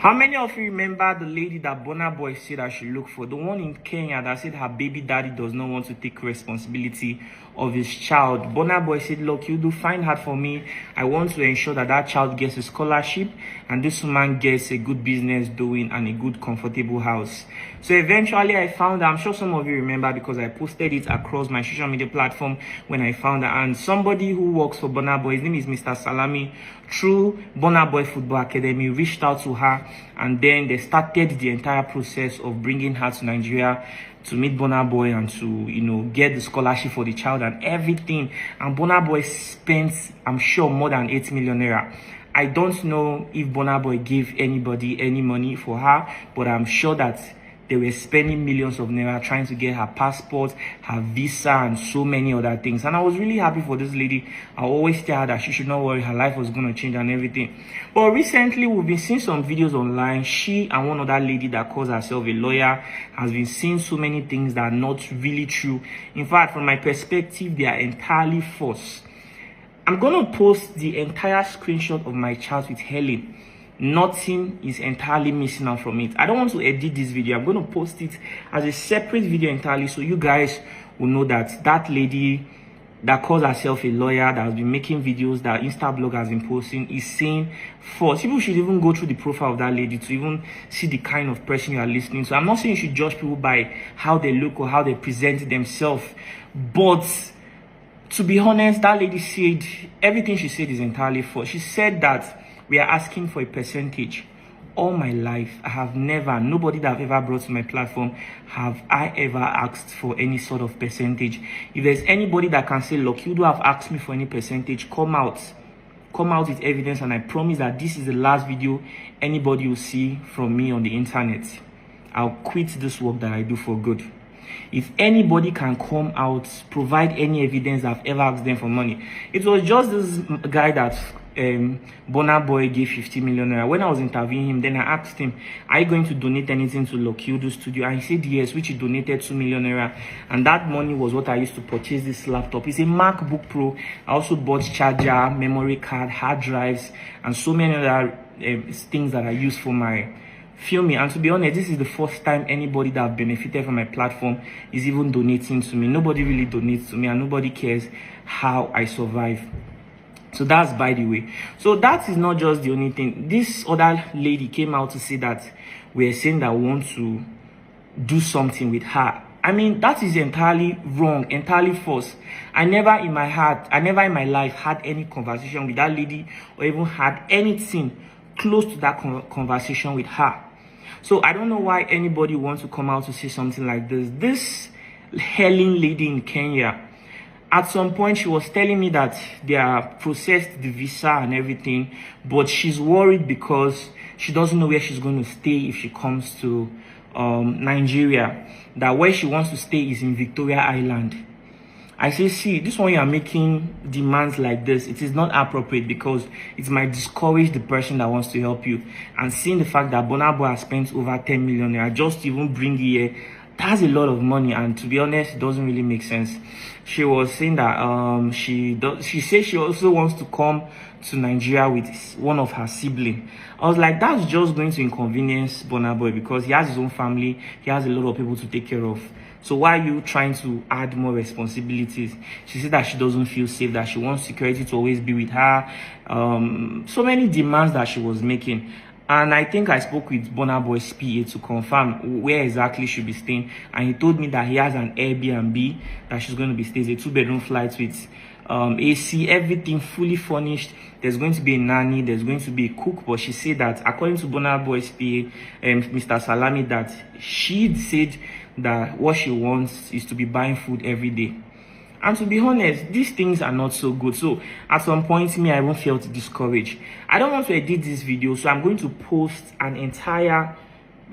How many of you remember the lady that Burna Boy said I should look for? The one in Kenya that said her baby daddy does not want to take responsibility of his child. Burna Boy said, look, you do find hard for me. I want to ensure that that child gets a scholarship and this woman gets a good business doing and a good comfortable house. So eventually I found her. I'm sure some of you remember because I posted it across my social media platform when I found her. And somebody who works for Burna Boy, his name is Mr. Salami, through Burna Boy Football Academy, reached out to her, and then they started the entire process of bringing her to Nigeria to meet Burna Boy and to, get the scholarship for the child and everything. And Burna Boy spent, I'm sure, more than 8 million naira. I don't know if Burna Boy gave anybody any money for her, but I'm sure that they were spending millions of naira trying to get her passport, her visa, and so many other things. And I was really happy for this lady. I always tell her that she should not worry, her life was going to change and everything. But recently, we've been seeing some videos online. She and one other lady that calls herself a lawyer has been saying so many things that are not really true. In fact, from my perspective, they are entirely false. I'm going to post the entire screenshot of my chat with Helen. Nothing is entirely missing out from it. I don't want to edit this video. I'm going to post it as a separate video entirely so you guys will know that that lady that calls herself a lawyer that has been making videos that Instablog has been posting is saying false. People should even go through the profile of that lady to even see the kind of person you are listening to. I'm not saying you should judge people by how they look or how they present themselves, but to be honest, that lady said everything she said is entirely false. She said that we are asking for a percentage. All my life, I have never, nobody that I've ever brought to my platform, have I ever asked for any sort of percentage. If there's anybody that can say, look, you do have asked me for any percentage, come out with evidence, and I promise that this is the last video anybody will see from me on the internet. I'll quit this work that I do for good. If anybody can come out, provide any evidence that I've ever asked them for money. It was just this guy that Burna Boy gave 50 million naira. When I was interviewing him, then I asked him, are you going to donate anything to Lokiudu Studio? And he said yes, which he donated 2 million naira. And that money was what I used to purchase this laptop. It's a MacBook Pro. I also bought charger, memory card, hard drives, and so many other things that I use for my filming. And to be honest, this is the first time anybody that have benefited from my platform is even donating to me. Nobody really donates to me, and nobody cares how I survive. So that's by the way. So that is not just the only thing. This other lady came out to say that we're saying that we want to do something with her. I mean, that is entirely wrong, entirely false. I never in my life had any conversation with that lady or even had anything close to that conversation with her. So I don't know why anybody wants to come out to say something like this. This Helen lady in Kenya, at some point she was telling me that they have processed the visa and everything, but she's worried because she doesn't know where she's going to stay if she comes to Nigeria. That where she wants to stay is in Victoria Island. I say, see, this one you are making demands like this, it is not appropriate because it might discourage the person that wants to help you. And seeing the fact that Burna Boy has spent over 10 million naira just to even bring here, that's a lot of money, and to be honest, it doesn't really make sense. She was saying that she said she also wants to come to Nigeria with one of her siblings. I was like, that's just going to inconvenience Burna Boy because he has his own family, he has a lot of people to take care of. So why are you trying to add more responsibilities? She said that she doesn't feel safe, that she wants security to always be with her. So many demands that she was making. And I think I spoke with Burna Boy's PA to confirm where exactly she'll be staying. And he told me that he has an Airbnb that she's going to be staying. It's a 2-bedroom flat with AC, everything fully furnished. There's going to be a nanny, there's going to be a cook. But she said that according to Burna Boy's PA, Mr. Salami, that she said that what she wants is to be buying food every day. And to be honest, these things are not so good. So at some point, I even felt discouraged. I don't want to edit this video, so I'm going to post an entire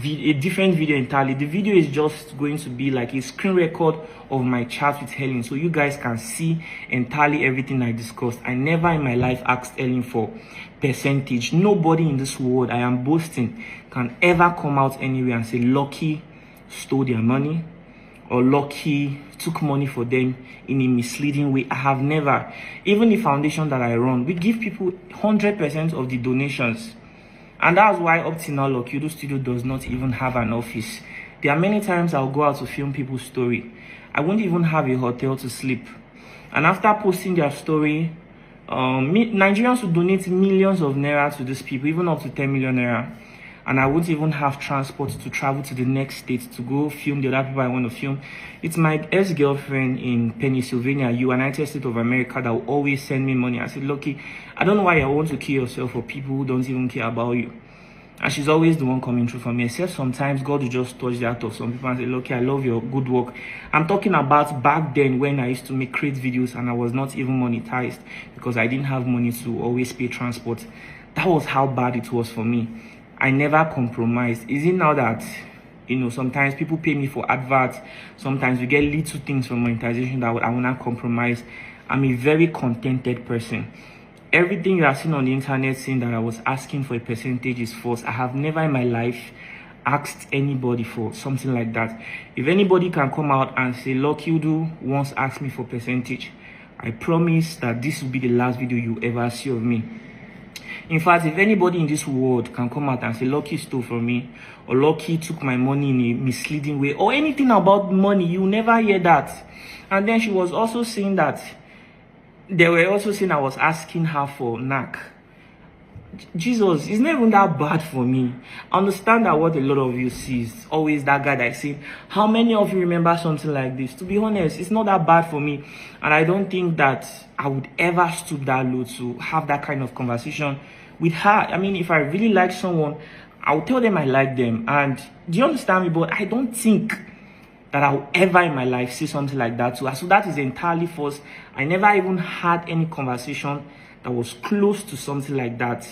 a different video entirely. The video is just going to be like a screen record of my chat with Helen, so you guys can see entirely everything I discussed. I never in my life asked Helen for percentage. Nobody in this world, I am boasting, can ever come out anywhere and say Lucky stole their money or Lucky took money for them in a misleading way. I have never. Even the foundation that I run, we give people 100% of the donations. And that's why up till now, Lokiudu Studio does not even have an office. There are many times I'll go out to film people's story. I won't even have a hotel to sleep. And after posting their story, Nigerians would donate millions of naira to these people, even up to 10 million naira. And I won't even have transport to travel to the next state to go film the other people I want to film. It's my ex-girlfriend in Pennsylvania, United States of America, that will always send me money. I said, Lucky, I don't know why you want to kill yourself for people who don't even care about you. And she's always the one coming through for me, except sometimes God will just touch the heart of some people and say, Lucky, I love your good work. I'm talking about back then when I used to create videos and I was not even monetized because I didn't have money to always pay transport. That was how bad it was for me. I never compromised. Is it now that, sometimes people pay me for adverts, sometimes we get little things from monetization that I will not compromise. I'm a very contented person. Everything you have seen on the internet saying that I was asking for a percentage is false. I have never in my life asked anybody for something like that. If anybody can come out and say, Lokiudu once asked me for percentage, I promise that this will be the last video you ever see of me. In fact, if anybody in this world can come out and say Lucky stole from me, or Lucky took my money in a misleading way, or anything about money, you never hear that. And then she was also saying that they were also saying I was asking her for knack. Jesus, it's not even that bad for me. I understand that what a lot of you see is always that guy that say, how many of you remember something like this? To be honest, it's not that bad for me. And I don't think that I would ever stoop that low to have that kind of conversation with her. I mean, if I really like someone, I'll tell them I like them. And do you understand me? But I don't think that I'll ever in my life say something like that to her. So that is entirely false. I never even had any conversation that was close to something like that.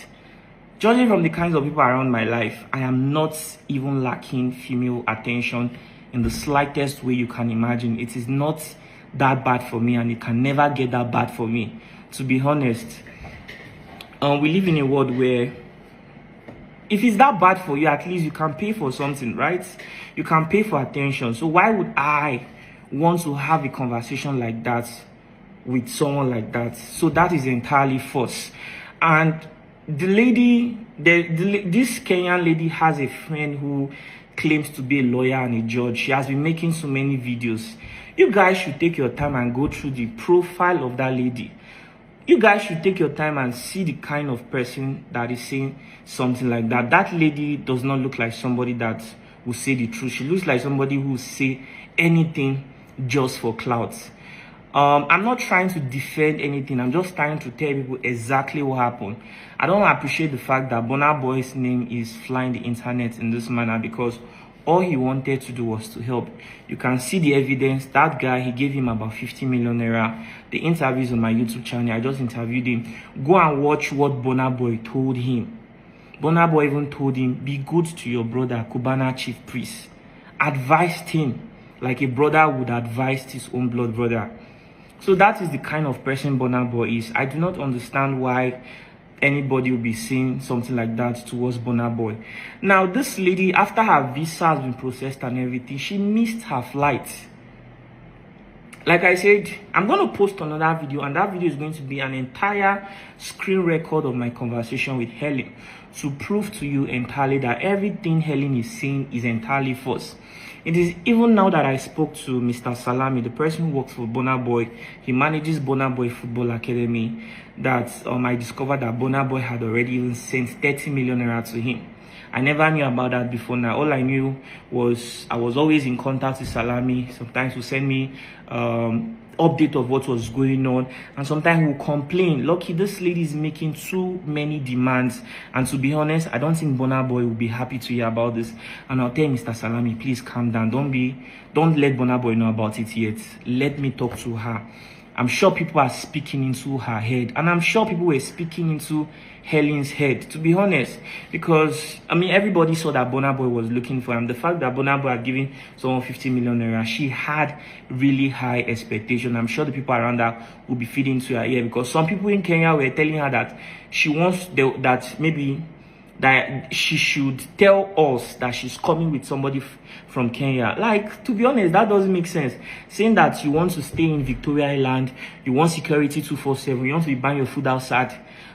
Judging from the kinds of people around my life, I am not even lacking female attention in the slightest way you can imagine. It is not that bad for me, and it can never get that bad for me. To be honest, we live in a world where if it's that bad for you, at least you can pay for something, right? You can pay for attention. So why would I want to have a conversation like that with someone like that? So that is entirely false. And the lady, this Kenyan lady has a friend who claims to be a lawyer and a judge. She has been making so many videos. You guys should take your time and go through the profile of that lady. You guys should take your time and see the kind of person that is saying something like that. That lady does not look like somebody that will say the truth. She looks like somebody who will say anything just for clout. I'm not trying to defend anything. I'm just trying to tell people exactly what happened. I don't appreciate the fact that Burna Boy's name is flying the internet in this manner, because all he wanted to do was to help. You can see the evidence. That guy, he gave him about 50 million naira. The interviews on my YouTube channel, I just interviewed him. Go and watch what Burna Boy told him. Burna Boy even told him, be good to your brother, Cubana chief priest. Advised him like a brother would advise his own blood brother. So that is the kind of person Burna Boy is. I do not understand why anybody will be saying something like that towards Burna Boy. Now, this lady, after her visa has been processed and everything, she missed her flight. Like I said, I'm going to post another video, and that video is going to be an entire screen record of my conversation with Helen to prove to you entirely that everything Helen is saying is entirely false. It is even now that I spoke to Mr. Salami, the person who works for Burna Boy. He manages Burna Boy Football Academy. That I discovered that Burna Boy had already even sent 30 million naira to him. I never knew about that before. Now, all I knew was I was always in contact with Salami. Sometimes he would send me update of what was going on, and sometimes he would complain, Lucky, this lady is making too many demands. And to be honest, I don't think Burna Boy will be happy to hear about this. And I'll tell Mr. Salami, please calm down. Don't let Burna Boy know about it yet. Let me talk to her. I'm sure people are speaking into her head, and I'm sure people were speaking into Helen's head, to be honest, because everybody saw that Burna Boy was looking for him. The fact that Burna Boy had given someone 50 million naira, she had really high expectation. I'm sure the people around her will be feeding to her ear, because some people in Kenya were telling her that she wants that she should tell us that she's coming with somebody from Kenya. Like, to be honest, that doesn't make sense. Saying that you want to stay in Victoria Island, you want security 247, you want to be buying your food outside.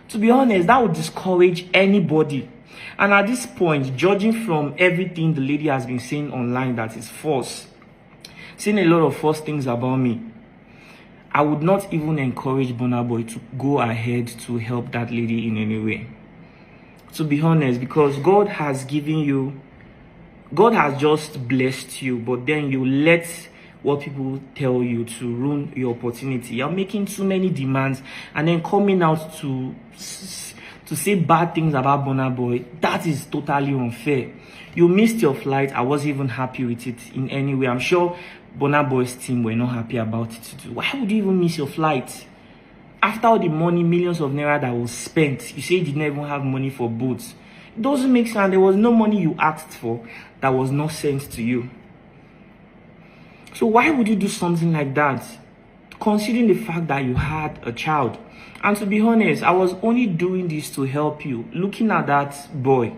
To be honest, that would discourage anybody And at this point, judging from everything the lady has been saying online that is false, saying a lot of false things about me, I would not even encourage Burna Boy to go ahead to help that lady in any way. To be honest, because God has just blessed you, but then you let what people tell you to ruin your opportunity. You're making too many demands and then coming out to say bad things about Burna Boy. That is totally unfair. You missed your flight. I wasn't even happy with it in any way. I'm sure Burna Boy's team were not happy about it too. Why would you even miss your flight? After all the money, millions of naira that was spent, you say you didn't even have money for boots. It doesn't make sense. There was no money you asked for that was not sent to you. So why would you do something like that, considering the fact that you had a child? And to be honest, I was only doing this to help you. Looking at that boy,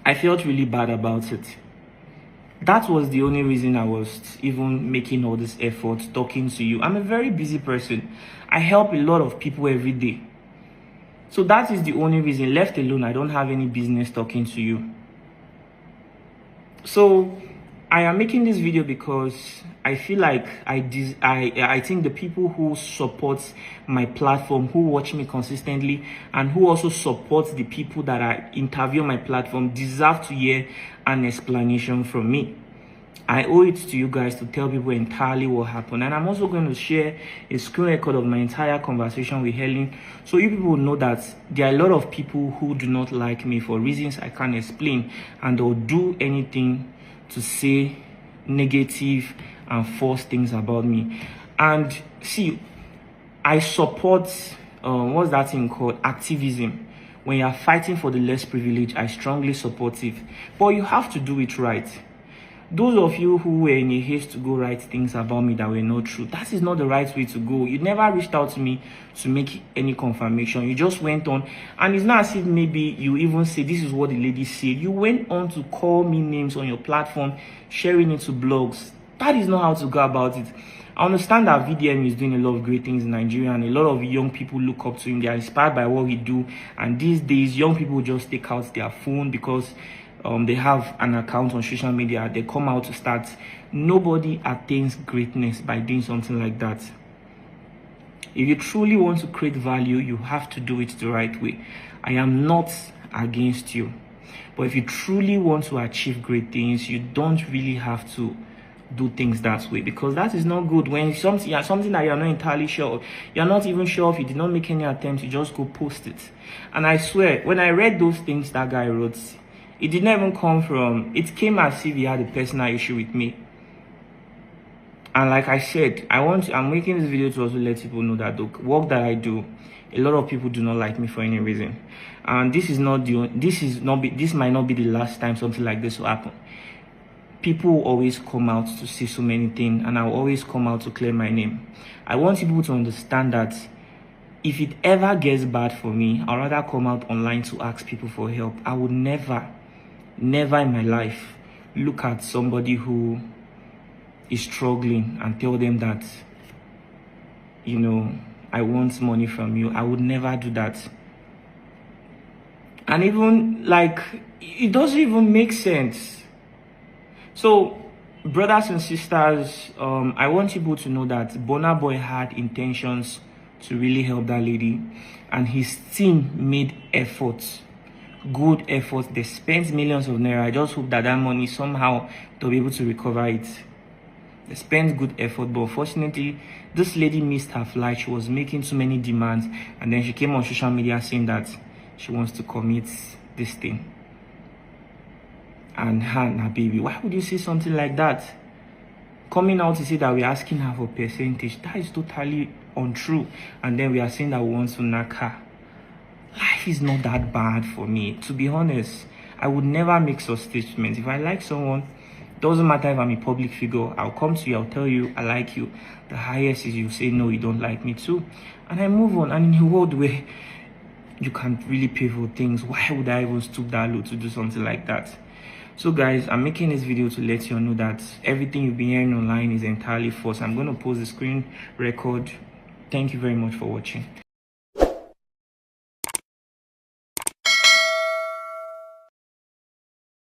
I felt really bad about it. That was the only reason I was even making all this effort talking to you. I'm a very busy person. I help a lot of people every day. So that is the only reason. Left alone, I don't have any business talking to you. So I am making this video because I feel like I think the people who support my platform, who watch me consistently, and who also support the people that I interview on my platform deserve to hear an explanation from me. I owe it to you guys to tell people entirely what happened. And I'm also going to share a screen record of my entire conversation with Helen, so you people will know that there are a lot of people who do not like me for reasons I can't explain, and they'll do anything to say negative and false things about me. And see, I support what's that thing called, activism. When you're fighting for the less privileged, I strongly support it, but you have to do it right. Those of you who were in a haste to go write things about me that were not true, that is not the right way to go. You never reached out to me to make any confirmation. You just went on, and it's not as if maybe you even say this is what the lady said. You went on to call me names on your platform, sharing it to blogs. That is not how to go about it. I understand that VDM is doing a lot of great things in Nigeria, and a lot of young people look up to him. They are inspired by what we do, and these days young people just take out their phone because they have an account on social media. They come out to start. Nobody attains greatness by doing something like that. If you truly want to create value, you have to do it the right way. I am not against you, but if you truly want to achieve great things, you don't really have to do things that way, because that is not good. When something that you're not entirely sure of, you're not even sure if you did not make any attempt, you just go post it. And I swear, when I read those things that guy wrote, it did not even come from, it came as if he had a personal issue with me. And like I said, I'm making this video to also let people know that the work that I do, a lot of people do not like me for any reason. And this might not be the last time something like this will happen. People will always come out to say so many things, and I'll always come out to clear my name. I want people to understand that if it ever gets bad for me, I'd rather come out online to ask people for help. I would never in my life look at somebody who is struggling and tell them that, you know, I want money from you. I would never do that. And even like, it doesn't even make sense. So brothers and sisters, I want people to know that Burna Boy had intentions to really help that lady, and his team made efforts, good efforts. They spent millions of naira. I just hope that money somehow they'll be able to recover it. They spent good effort, but unfortunately this lady missed her flight. She was making too many demands, and then she came on social media saying that she wants to commit this thing. And her baby, why would you say something like that? Coming out to say that we're asking her for percentage, that is totally untrue. And then we are saying that we want to knock her. Life is not that bad for me. To be honest, I would never make such statements. If I like someone, doesn't matter if I'm a public figure, I'll come to you, I'll tell you I like you. The highest is you say no, you don't like me too, and I move on. And in a world where you can't really pay for things, why would I even stoop that low to do something like that? So guys, I'm making this video to let you know that everything you've been hearing online is entirely false. I'm going to post the screen record. Thank you very much for watching.